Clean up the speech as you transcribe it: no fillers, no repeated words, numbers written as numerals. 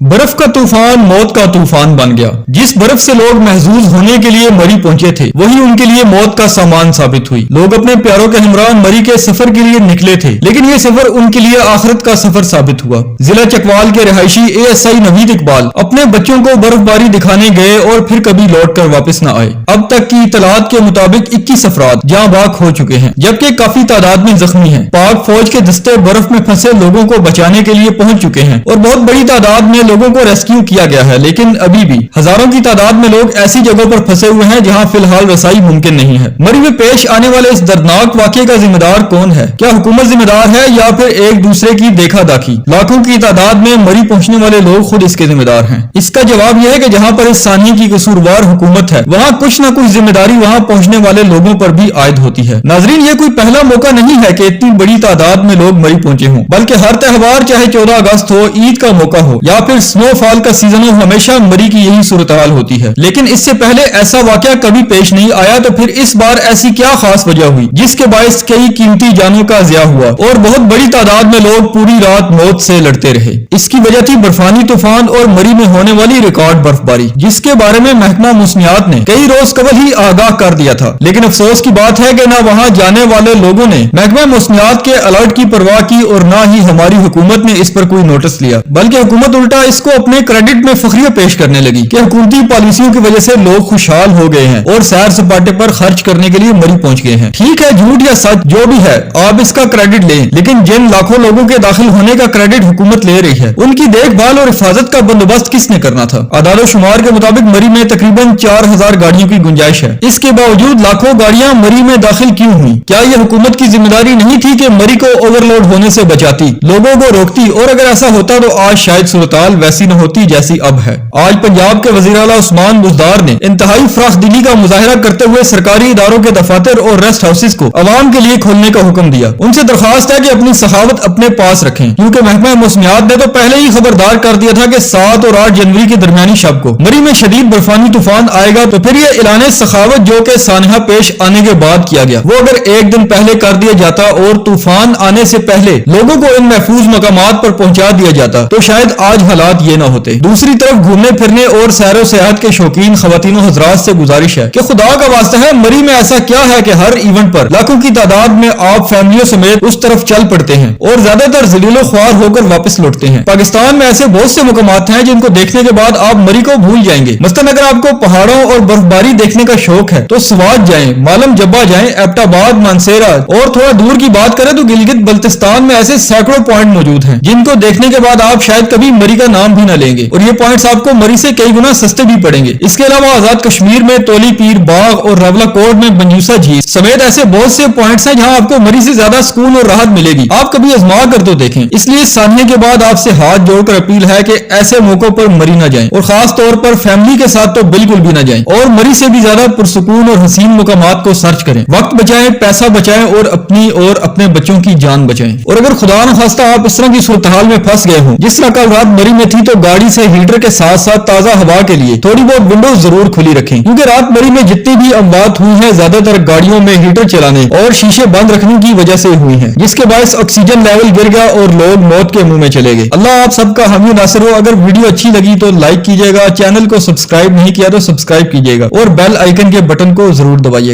बर्फ का तूफान मौत का तूफान बन गया। जिस बर्फ से लोग महजूज होने के लिए मरी पहुंचे थे, वही उनके लिए मौत का सामान साबित हुई। लोग अपने प्यारों के हमराह मरी के सफर के लिए निकले थे, लेकिन ये सफर उनके लिए आखिरत का सफर साबित हुआ। जिला चकवाल के रिहायशी ASI नवीद इकबाल अपने बच्चों को बर्फबारी दिखाने गए और फिर कभी लौट कर वापस न आए। अब तक की इतलात के मुताबिक 21 अफराद जहाँ बाग हो चुके हैं, जबकि काफी तादाद में जख्मी हैं। पाक फौज के दस्ते बर्फ में फंसे लोगों को बचाने के लिए पहुंच चुके हैं और बहुत बड़ी तादाद में लोगों को रेस्क्यू किया गया है, लेकिन अभी भी हजारों की तादाद में लोग ऐसी जगहों पर फंसे हुए हैं जहां फिलहाल रसाई मुमकिन नहीं है। मरी में पेश आने वाले इस दर्दनाक वाकये का जिम्मेदार कौन है? क्या हुकूमत जिम्मेदार है या फिर एक दूसरे की देखा दाखी? लाखों की तादाद में मरी पहुंचने वाले लोग खुद इसके जिम्मेदार हैं। इसका जवाब यह है कि जहां पर इस सानी की कसूरवार हुकूमत है, वहां कुछ न कुछ जिम्मेदारी वहां पहुंचने वाले लोगों पर भी आयद होती है। नाजरीन, ये कोई पहला मौका नहीं है कि इतनी बड़ी तादाद में लोग मरी पहुंचे हों, बल्कि हर त्योहार, चाहे 14 अगस्त हो, ईद का मौका हो या फिर स्नोफॉल का सीजन हो, हमेशा मरी की यही सूरत हाल होती है। लेकिन इससे पहले ऐसा वाकया कभी पेश नहीं आया, तो फिर इस बार ऐसी क्या खास वजह हुई जिसके बायस कई कीमती जानों का ज़िया हुआ और बहुत बड़ी तादाद में लोग पूरी रात मौत से लड़ते रहे? इसकी वजह थी बर्फानी तूफान और मरी में होने वाली रिकॉर्ड बर्फबारी, जिसके बारे में महकमा मौसमियात ने कई रोज कबल ही आगाह कर दिया था। लेकिन अफसोस की बात है कि न वहां जाने वाले लोगों ने महकमा मौसमियात के अलर्ट की परवाह की और न ही हमारी हुकूमत ने इस पर कोई नोटिस लिया, बल्कि हुकूमत उल्टा इसको अपने क्रेडिट में फखरिया पेश करने लगी कि हुकूमती पॉलिसियों की वजह से लोग खुशहाल हो गए हैं और सैर सपाटे पर खर्च करने के लिए मरी पहुंच गए हैं। ठीक है, झूठ या सच जो भी है, आप इसका क्रेडिट लें, लेकिन जिन लाखों लोगों के दाखिल होने का क्रेडिट हुकूमत ले रही है, उनकी देखभाल और हिफाजत का बंदोबस्त किसने करना था? आदाद शुमार के मुताबिक मरी में तकरीबन 4000 गाड़ियों की गुंजाइश है। इसके बावजूद लाखों गाड़ियां मरी में दाखिल क्यों हुई? क्या यह हुकूमत की जिम्मेदारी नहीं थी कि मरी को ओवरलोड होने से बचाती, लोगों को रोकती? और अगर ऐसा होता तो आज शायद सूरत-हाल वैसी न होती जैसी अब है। आज पंजाब के वज़ीर आला उस्मान बुज़दार ने इंतहाई फराखदिली का मुजाहिरा करते हुए सरकारी इदारों के दफातर और रेस्ट हाउसेस को अवाम के लिए खोलने का हुक्म दिया। उनसे दरखास्त है कि अपनी सखावत अपने पास रखें, क्योंकि महकमा मौसमियात ने तो पहले ही खबरदार कर दिया था कि 7 और 8 जनवरी के दरमियानी शब को मरी में शदीद बर्फानी तूफान आएगा। तो फिर यह ऐलान सखावत जो कि सानहा पेश आने के बाद किया गया, वो अगर एक दिन पहले कर दिया जाता और तूफान आने से पहले लोगों को इन महफूज मकामात पर पहुंचा दिया जाता, तो शायद आज हालात ये ना होते। दूसरी तरफ घूमने फिरने और सैरो सेहत के शौकीन खवातीन और हजरात से गुजारिश है कि खुदा का वास्ता है, मरी में ऐसा क्या है कि हर इवेंट पर लाखों की तादाद में आप फैमिलियों समेत उस तरफ चल पड़ते हैं और ज्यादातर जलीलो ख्वार होकर वापस लौटते हैं। पाकिस्तान में ऐसे बहुत से मुकामात हैं जिनको देखने के बाद आप मरी को भूल जाएंगे। मसलन अगर आपको पहाड़ों और बर्फबारी देखने का शौक है तो स्वात जाएं, मालम जब्बा जाएं, एबटाबाद, मानसेरा, और थोड़ा दूर की बात करें तो गिलगित बल्तिस्तान में ऐसे सैकड़ों पॉइंट मौजूद हैं जिनको देखने के बाद आप शायद कभी मरी का नाम भी न लेंगे, और ये पॉइंट्स आपको मरी से कई गुना सस्ते भी पड़ेंगे। इसके अलावा आजाद कश्मीर में तोली पीर बाग और रावलाकोट में बंजूसा झील समेत ऐसे बहुत से पॉइंट्स हैं जहां आपको मरी से ज्यादा सुकून और राहत मिलेगी। आप कभी आजमा कर तो देखें। इसलिए सानने के बाद आपसे हाथ जोड़कर अपील है कि ऐसे मौकों पर मरी न जाएं, और खास तौर पर फैमिली के साथ तो बिल्कुल भी न जाएं, और मरी से भी ज्यादा पुरसुकून और हसीन मुकामात को सर्च करें। वक्त बचाएं, पैसा बचाएं और अपनी और अपने बच्चों की जान बचाएं। और अगर खुदा न खास्ता आप इस तरह की सूरत-हाल में फंस गए हों जिस तरह कल रात मरी में थी, तो गाड़ी से हीटर के साथ साथ ताजा हवा के लिए थोड़ी बहुत विंडो जरूर खुली रखें, क्योंकि रात मरी में जितनी भी अमवात हुई है ज्यादातर गाड़ियों में हीटर चलाने और शीशे बंद रखने की वजह से हुई है, जिसके बायस ऑक्सीजन लेवल गिर गया और लोग मौत के मुंह में चले गए। अल्लाह आप सबका हामी नासिर हो। अगर वीडियो अच्छी लगी तो लाइक कीजिएगा, चैनल को सब्सक्राइब नहीं किया तो सब्सक्राइब कीजिएगा और बेल आइकन के बटन को जरूर दबाइएगा।